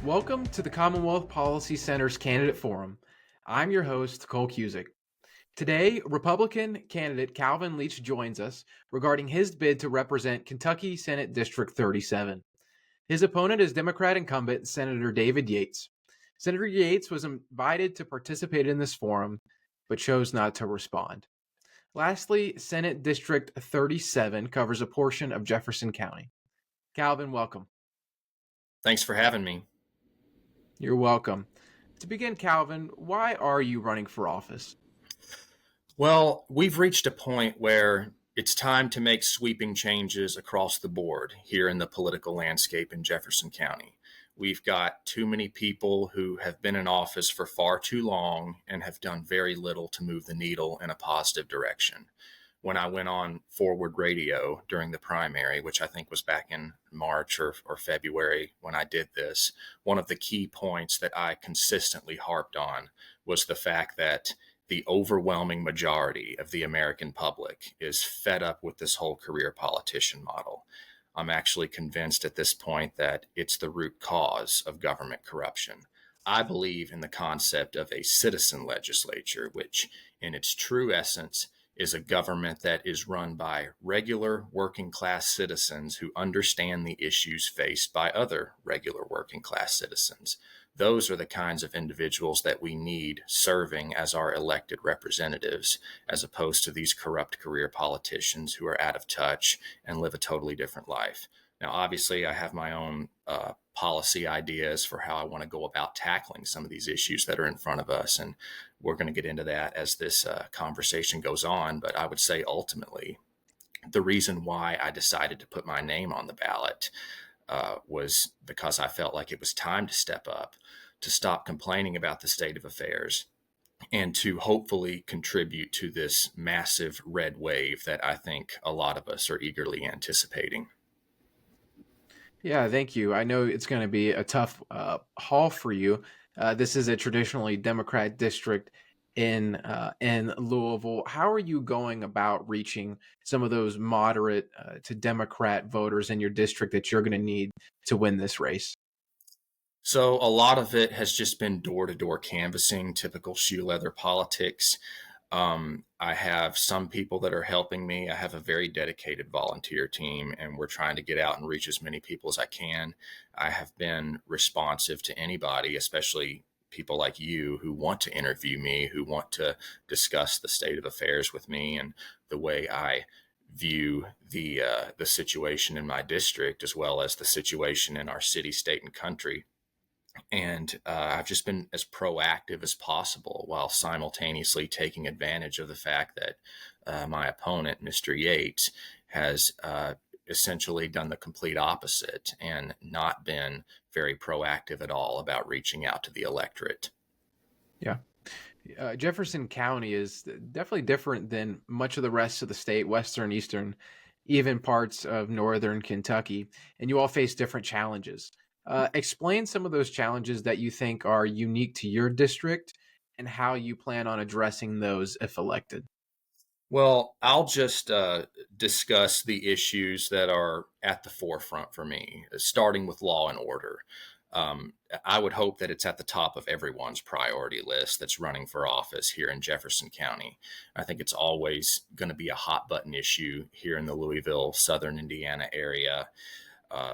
Welcome to the Commonwealth Policy Center's Candidate Forum. I'm your host, Cole Cusick. Today, Republican candidate Calvin Leach joins us regarding his bid to represent Kentucky Senate District 37. His opponent is Democrat incumbent Senator David Yates. Senator Yates was invited to participate in this forum, but chose not to respond. Lastly, Senate District 37 covers a portion of Jefferson County. Calvin, welcome. Thanks for having me. You're welcome. To begin, Calvin, why are you running for office? Well, we've reached a point where it's time to make sweeping changes across the board here in the political landscape in Jefferson County. We've got too many people who have been in office for far too long and have done very little to move the needle in a positive direction. When I went on Forward Radio during the primary, which I think was back in March or February when I did this, one of the key points that I consistently harped on was the fact that the overwhelming majority of the American public is fed up with this whole career politician model. I'm actually convinced at this point that it's the root cause of government corruption. I believe in the concept of a citizen legislature, which in its true essence is a government that is run by regular working class citizens who understand the issues faced by other regular working class citizens. Those are the kinds of individuals that we need serving as our elected representatives, as opposed to these corrupt career politicians who are out of touch and live a totally different life. Now, obviously, I have my own policy ideas for how I want to go about tackling some of these issues that are in front of us. And we're going to get into that as this conversation goes on. But I would say ultimately, the reason why I decided to put my name on the ballot was because I felt like it was time to step up, to stop complaining about the state of affairs, and to hopefully contribute to this massive red wave that I think a lot of us are eagerly anticipating. Yeah, thank you. I know it's going to be a tough haul for you. This is a traditionally Democrat district in Louisville. How are you going about reaching some of those moderate to Democrat voters in your district that you're going to need to win this race? So a lot of it has just been door-to-door canvassing, typical shoe leather politics. I have some people that are helping me. I have a very dedicated volunteer team, and we're trying to get out and reach as many people as I can. I have been responsive to anybody, especially people like you who want to interview me, who want to discuss the state of affairs with me and the way I view the situation in my district, as well as the situation in our city, state, and country. And I've just been as proactive as possible while simultaneously taking advantage of the fact that my opponent, Mr. Yates, has essentially done the complete opposite and not been very proactive at all about reaching out to the electorate. Yeah. Jefferson County is definitely different than much of the rest of the state, western, eastern, even parts of northern Kentucky, and you all face different challenges. Explain some of those challenges that you think are unique to your district and how you plan on addressing those if elected. Well, I'll just discuss the issues that are at the forefront for me, starting with law and order. Um, I would hope that it's at the top of everyone's priority list that's running for office here in Jefferson County. I think it's always going to be a hot button issue here in the Louisville, Southern Indiana area.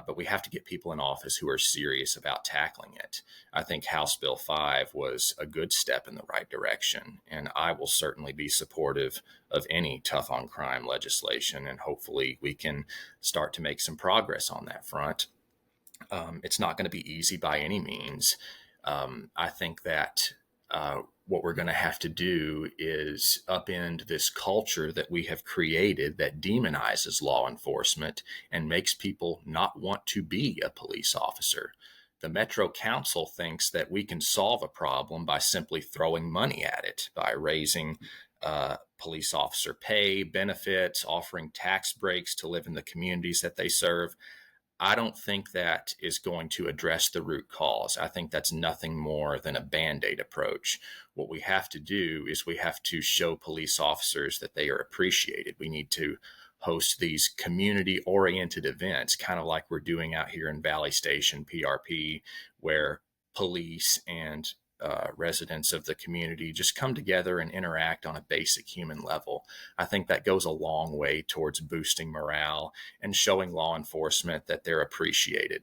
But we have to get people in office who are serious about tackling it. I think House Bill 5 was a good step in the right direction, and I will certainly be supportive of any tough on crime legislation, and hopefully we can start to make some progress on that front. It's not going to be easy by any means. I think that what we're going to have to do is upend this culture that we have created that demonizes law enforcement and makes people not want to be a police officer. The Metro Council thinks that we can solve a problem by simply throwing money at it, by raising police officer pay, benefits, offering tax breaks to live in the communities that they serve. I don't think that is going to address the root cause. I think that's nothing more than a Band-Aid approach. What we have to do is we have to show police officers that they are appreciated. We need to host these community oriented events, kind of like we're doing out here in Valley Station, PRP, where police and residents of the community just come together and interact on a basic human level. I think that goes a long way towards boosting morale and showing law enforcement that they're appreciated.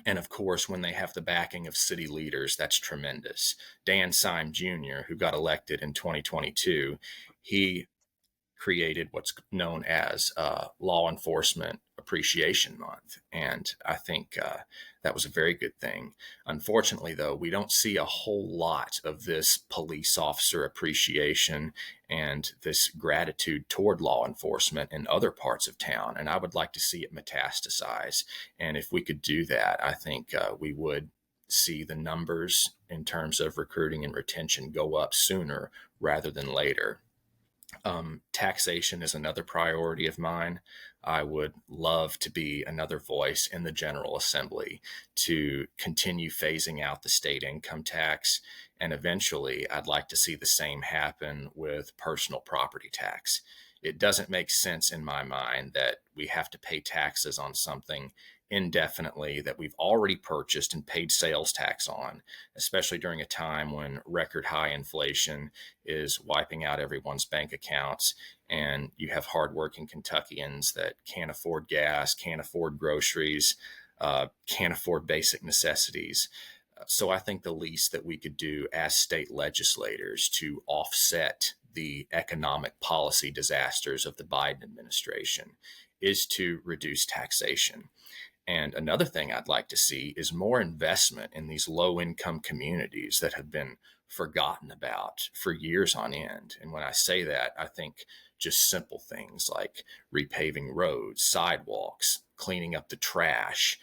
And of course, when they have the backing of city leaders, that's tremendous. Dan Syme Jr., who got elected in 2022, he created what's known as Law Enforcement Appreciation Month. And I think that was a very good thing. Unfortunately, though, we don't see a whole lot of this police officer appreciation and this gratitude toward law enforcement in other parts of town. And I would like to see it metastasize. And if we could do that, I think we would see the numbers in terms of recruiting and retention go up sooner rather than later. Taxation is another priority of mine. I would love to be another voice in the General Assembly to continue phasing out the state income tax. And eventually, I'd like to see the same happen with personal property tax. It doesn't make sense in my mind that we have to pay taxes on something indefinitely that we've already purchased and paid sales tax on, especially during a time when record high inflation is wiping out everyone's bank accounts. And you have hardworking Kentuckians that can't afford gas, can't afford groceries, can't afford basic necessities. So I think the least that we could do as state legislators to offset the economic policy disasters of the Biden administration is to reduce taxation. And another thing I'd like to see is more investment in these low income communities that have been forgotten about for years on end. And when I say that, I think just simple things like repaving roads, sidewalks, cleaning up the trash,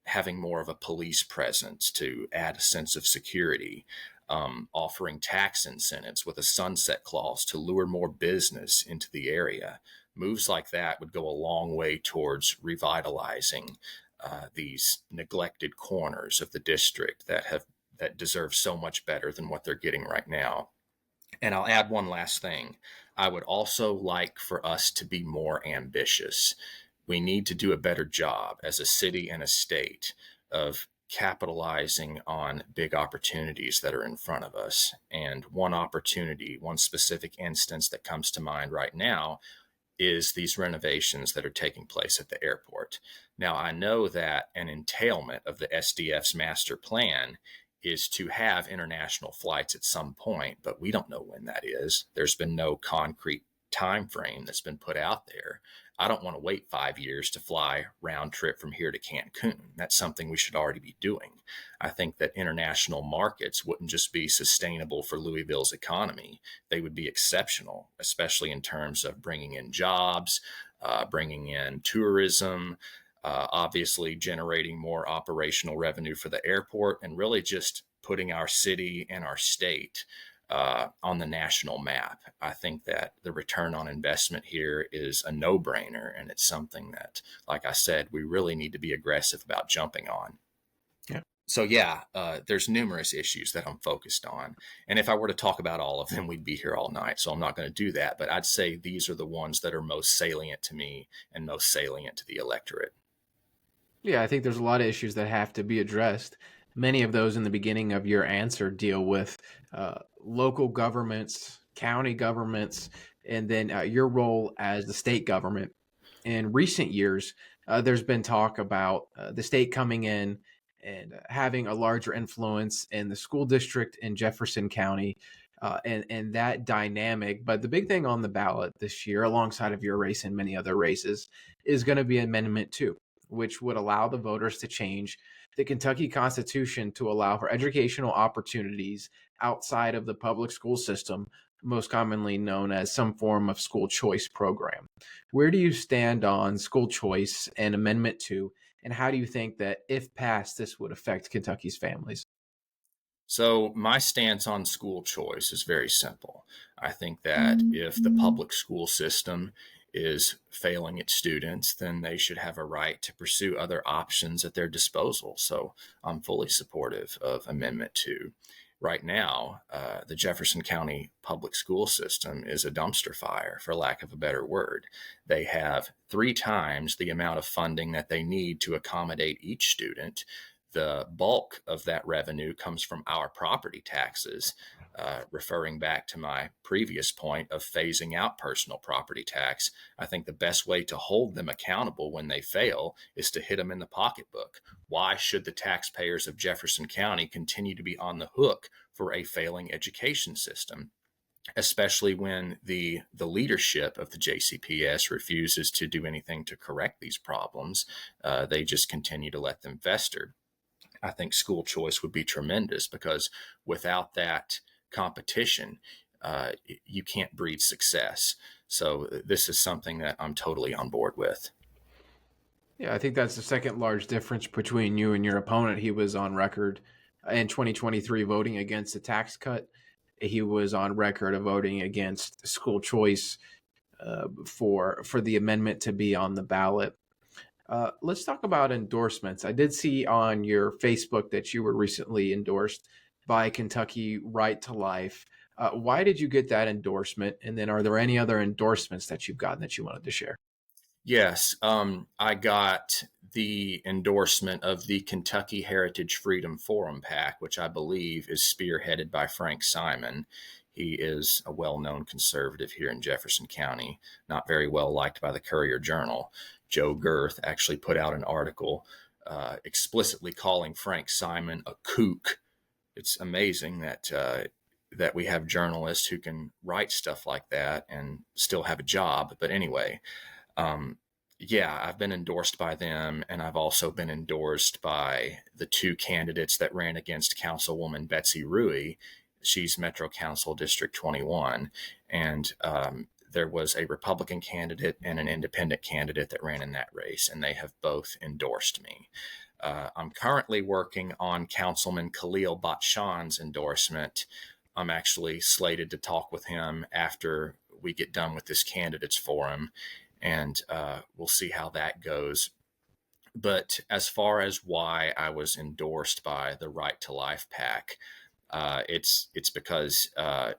having more of a police presence to add a sense of security, offering tax incentives with a sunset clause to lure more business into the area. Moves like that would go a long way towards revitalizing these neglected corners of the district that deserve so much better than what they're getting right now. And I'll add one last thing. I would also like for us to be more ambitious. We need to do a better job as a city and a state of capitalizing on big opportunities that are in front of us. And one opportunity, one specific instance that comes to mind right now is these renovations that are taking place at the airport. Now, I know that an entailment of the SDF's master plan is to have international flights at some point, but we don't know when that is. There's been no concrete time frame that's been put out there. I don't want to wait 5 years to fly round trip from here to Cancun. That's something we should already be doing. I think that international markets wouldn't just be sustainable for Louisville's economy. They would be exceptional, especially in terms of bringing in jobs, bringing in tourism, obviously generating more operational revenue for the airport, and really just putting our city and our state on the national map. I think that the return on investment here is a no-brainer, and it's something that, like I said, we really need to be aggressive about jumping on. Yeah. So yeah, there's numerous issues that I'm focused on. And if I were to talk about all of them, we'd be here all night. So I'm not going to do that. But I'd say these are the ones that are most salient to me and most salient to the electorate. Yeah, I think there's a lot of issues that have to be addressed. Many of those in the beginning of your answer deal with local governments, county governments, and then your role as the state government. In recent years, there's been talk about the state coming in and having a larger influence in the school district in Jefferson County, and that dynamic. But the big thing on the ballot this year, alongside of your race and many other races, is going to be Amendment 2, which would allow the voters to change the Kentucky Constitution to allow for educational opportunities outside of the public school system, most commonly known as some form of school choice program. Where do you stand on school choice and Amendment 2, and how do you think that, if passed, this would affect Kentucky's families? So my stance on school choice is very simple. I think that if the public school system is failing its students, then they should have a right to pursue other options at their disposal. So I'm fully supportive of Amendment 2. right now, the Jefferson County public school system is a dumpster fire, for lack of a better word. They have 3 times the amount of funding that they need to accommodate each student. The bulk of that revenue comes from our property taxes, referring back to my previous point of phasing out personal property tax. I think the best way to hold them accountable when they fail is to hit them in the pocketbook. Why should the taxpayers of Jefferson County continue to be on the hook for a failing education system, especially when the leadership of the JCPS refuses to do anything to correct these problems? They just continue to let them fester. I think school choice would be tremendous, because without that competition, you can't breed success. So this is something that I'm totally on board with. Yeah, I think that's the second large difference between you and your opponent. He was on record in 2023 voting against the tax cut. He was on record of voting against school choice for the amendment to be on the ballot. Let's talk about endorsements. I did see on your Facebook that you were recently endorsed by Kentucky Right to Life. Why did you get that endorsement? And then are there any other endorsements that you've gotten that you wanted to share? Yes, I got the endorsement of the Kentucky Heritage Freedom Forum PAC, which I believe is spearheaded by Frank Simon. He is a well-known conservative here in Jefferson County, not very well liked by the Courier Journal. Joe Girth actually put out an article explicitly calling Frank Simon a kook. It's amazing that we have journalists who can write stuff like that and still have a job. But anyway, yeah, I've been endorsed by them, and I've also been endorsed by the 2 candidates that ran against Councilwoman Betsy Ruey. She's Metro Council District 21, and there was a Republican candidate and an independent candidate that ran in that race, and they have both endorsed me. I'm currently working on Councilman Khalil Batshan's endorsement. I'm actually slated to talk with him after we get done with this candidates forum, and we'll see how that goes. But as far as why I was endorsed by the Right to Life PAC, it's because I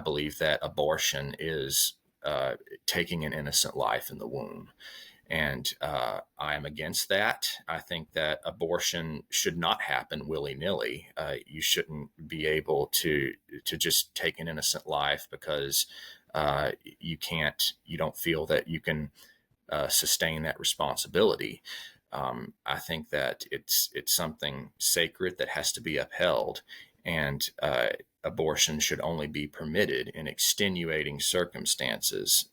believe that abortion is taking an innocent life in the womb. And I am against that. I think that abortion should not happen willy-nilly. You shouldn't be able to just take an innocent life because you don't feel that you can sustain that responsibility. I think that it's something sacred that has to be upheld, and abortion should only be permitted in extenuating circumstances,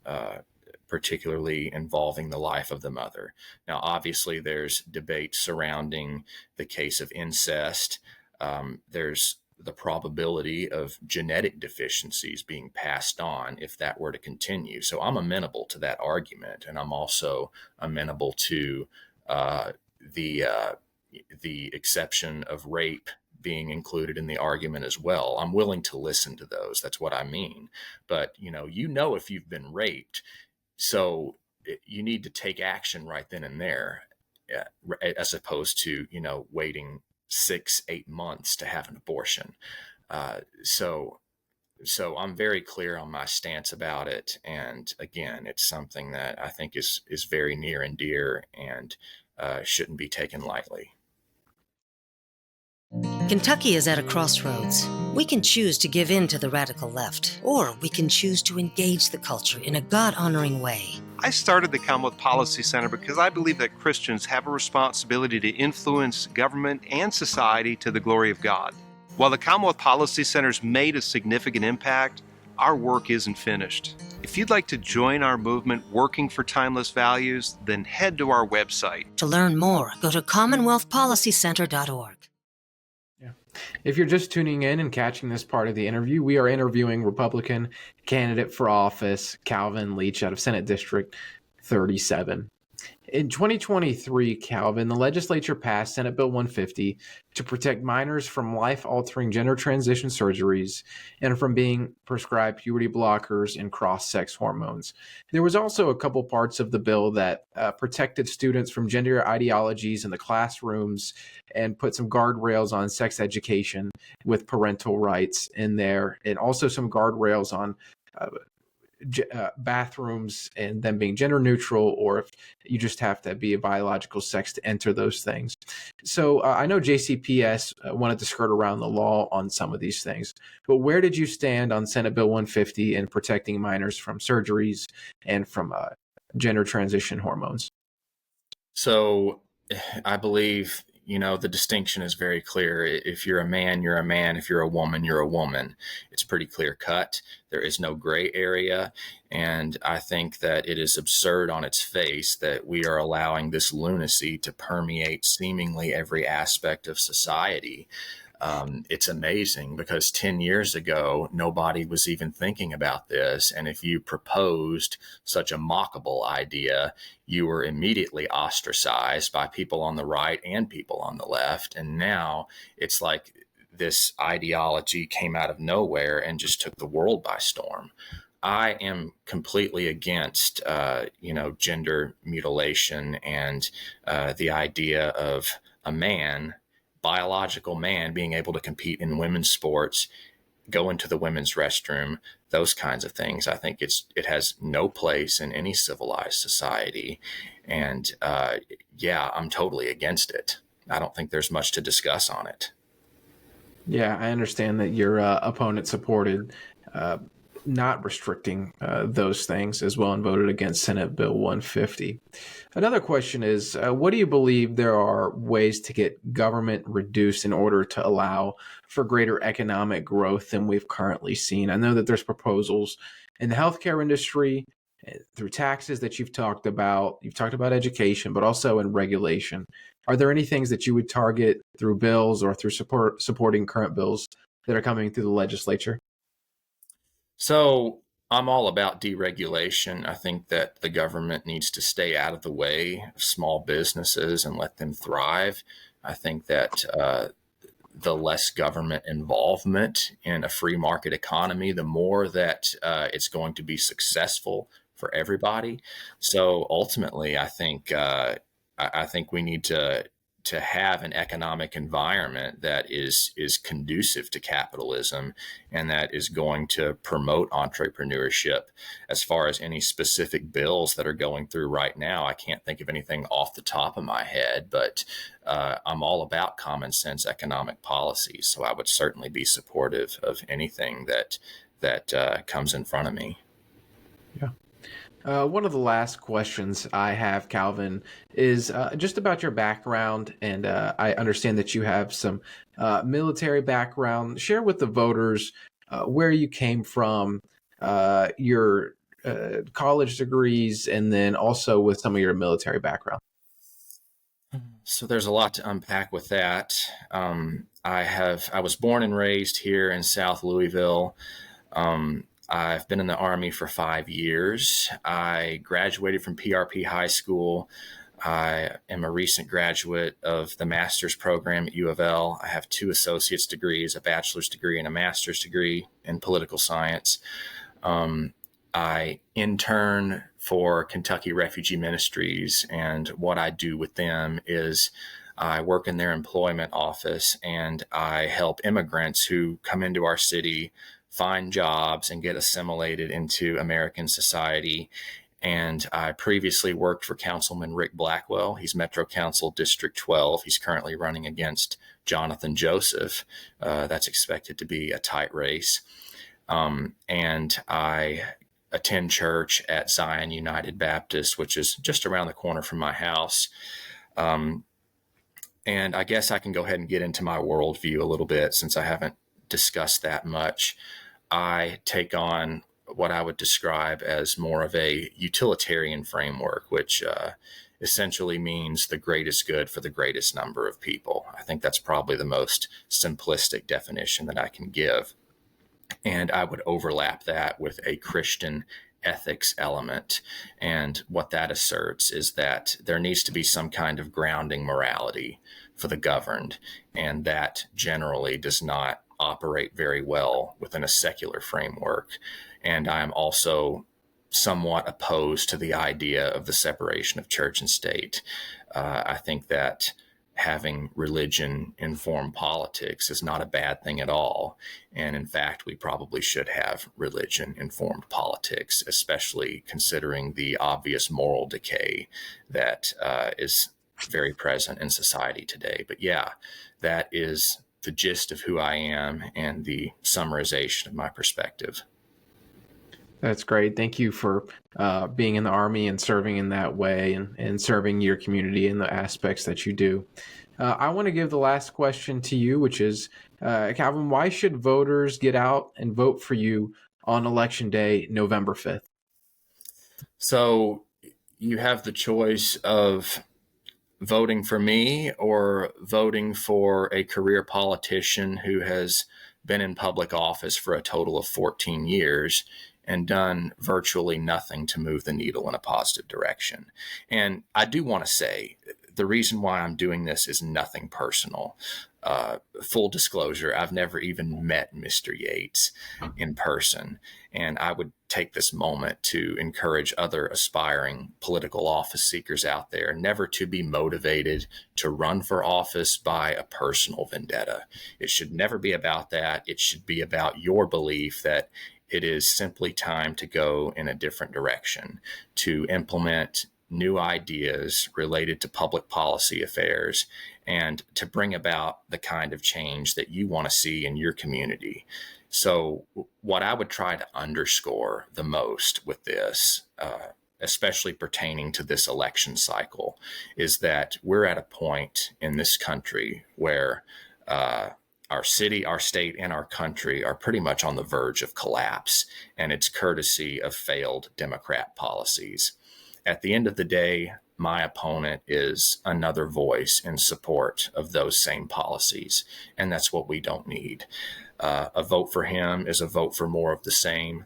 particularly involving the life of the mother. Now, obviously, there's debate surrounding the case of incest. There's the probability of genetic deficiencies being passed on if that were to continue. So I'm amenable to that argument, and I'm also amenable to the exception of rape being included in the argument as well. I'm willing to listen to those. That's what I mean. But if you've been raped, so you need to take action right then and there, as opposed to waiting 6-8 months to have an abortion. So I'm very clear on my stance about it. And again, it's something that I think is very near and dear, and shouldn't be taken lightly. Kentucky is at a crossroads. We can choose to give in to the radical left, or we can choose to engage the culture in a God-honoring way. I started the Commonwealth Policy Center because I believe that Christians have a responsibility to influence government and society to the glory of God. While the Commonwealth Policy Center's made a significant impact, our work isn't finished. If you'd like to join our movement working for timeless values, then head to our website. To learn more, go to commonwealthpolicycenter.org. If you're just tuning in and catching this part of the interview, we are interviewing Republican candidate for office Calvin Leach out of Senate District 37. In 2023, Calvin, the legislature passed Senate Bill 150 to protect minors from life-altering gender transition surgeries and from being prescribed puberty blockers and cross-sex hormones. There was also a couple parts of the bill that protected students from gender ideologies in the classrooms and put some guardrails on sex education with parental rights in there, and also some guardrails on uh, bathrooms and them being gender neutral, or if you just have to be a biological sex to enter those things. So I know JCPS wanted to skirt around the law on some of these things, but where did you stand on Senate Bill 150 and protecting minors from surgeries and from gender transition hormones? So I believe, the distinction is very clear. If you're a man, you're a man. If you're a woman, you're a woman. It's pretty clear cut. There is no gray area. And I think that it is absurd on its face that we are allowing this lunacy to permeate seemingly every aspect of society. It's amazing because 10 years ago, nobody was even thinking about this. And if you proposed such a mockable idea, you were immediately ostracized by people on the right and people on the left. And now it's like this ideology came out of nowhere and just took the world by storm. I am completely against, gender mutilation and the idea of a man, biological man, being able to compete in women's sports, go into the women's restroom, those kinds of things. I think it has no place in any civilized society. And I'm totally against it. I don't think there's much to discuss on it. Yeah, I understand that your opponent supported not restricting those things as well and voted against Senate Bill 150. Another question is, what do you believe there are ways to get government reduced in order to allow for greater economic growth than we've currently seen? I know that there's proposals in the healthcare industry through taxes that you've talked about. You've talked about education, but also in regulation. Are there any things that you would target through bills or through supporting current bills that are coming through the legislature? So I'm all about deregulation. I think that the government needs to stay out of the way of small businesses and let them thrive. I think that the less government involvement in a free market economy, the more that it's going to be successful for everybody. So ultimately, I think we need to have an economic environment that is conducive to capitalism and that is going to promote entrepreneurship. As far as any specific bills that are going through right now, I can't think of anything off the top of my head, but I'm all about common sense economic policies. So I would certainly be supportive of anything that comes in front of me. Yeah. One of the last questions I have, Calvin, is just about your background. And I understand that you have some military background. Share with the voters where you came from, your college degrees, and then also with some of your military background. So there's a lot to unpack with that. I was born and raised here in South Louisville. I've been in the Army for 5 years. I graduated from PRP High School. I am a recent graduate of the master's program at U of L. I have 2 associate's degrees, a bachelor's degree and a master's degree in political science. I intern for Kentucky Refugee Ministries, and what I do with them is I work in their employment office and I help immigrants who come into our city find jobs and get assimilated into American society. And I previously worked for Councilman Rick Blackwell. He's Metro Council District 12. He's currently running against Jonathan Joseph. That's expected to be a tight race. And I attend church at Zion United Baptist, which is just around the corner from my house. And I guess I can go ahead and get into my worldview a little bit since I haven't discussed that much. I take on what I would describe as more of a utilitarian framework, which essentially means the greatest good for the greatest number of people. I think that's probably the most simplistic definition that I can give. And I would overlap that with a Christian ethics element. And what that asserts is that there needs to be some kind of grounding morality for the governed, and that generally does not operate very well within a secular framework. And I'm also somewhat opposed to the idea of the separation of church and state. I think that having religion inform politics is not a bad thing at all. And in fact, we probably should have religion informed politics, especially considering the obvious moral decay that is very present in society today. But yeah, that is the gist of who I am and the summarization of my perspective. That's great. Thank you for being in the Army and serving in that way, and serving your community in the aspects that you do. I want to give the last question to you, which is, Calvin, why should voters get out and vote for you on Election Day, November 5th? So you have the choice of voting for me or voting for a career politician who has been in public office for a total of 14 years and done virtually nothing to move the needle in a positive direction. And I do want to say the reason why I'm doing this is nothing personal. Full disclosure, I've never even met Mr. Yates in person. And I would take this moment to encourage other aspiring political office seekers out there never to be motivated to run for office by a personal vendetta. It should never be about that. It should be about your belief that it is simply time to go in a different direction, to implement new ideas related to public policy affairs, and to bring about the kind of change that you want to see in your community. So what I would try to underscore the most with this, especially pertaining to this election cycle, is that we're at a point in this country where our city, our state, and our country are pretty much on the verge of collapse, and it's courtesy of failed Democrat policies. At the end of the day, my opponent is another voice in support of those same policies, and that's what we don't need. A vote for him is a vote for more of the same.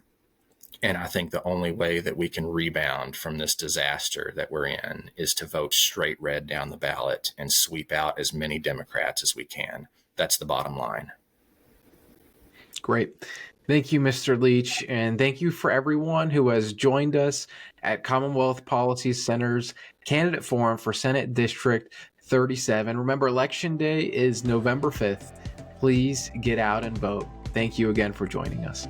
And I think the only way that we can rebound from this disaster that we're in is to vote straight red down the ballot and sweep out as many Democrats as we can. That's the bottom line. Great. Thank you, Mr. Leach. And thank you for everyone who has joined us at Commonwealth Policy Center's Candidate Forum for Senate District 37. Remember, Election Day is November 5th. Please get out and vote. Thank you again for joining us.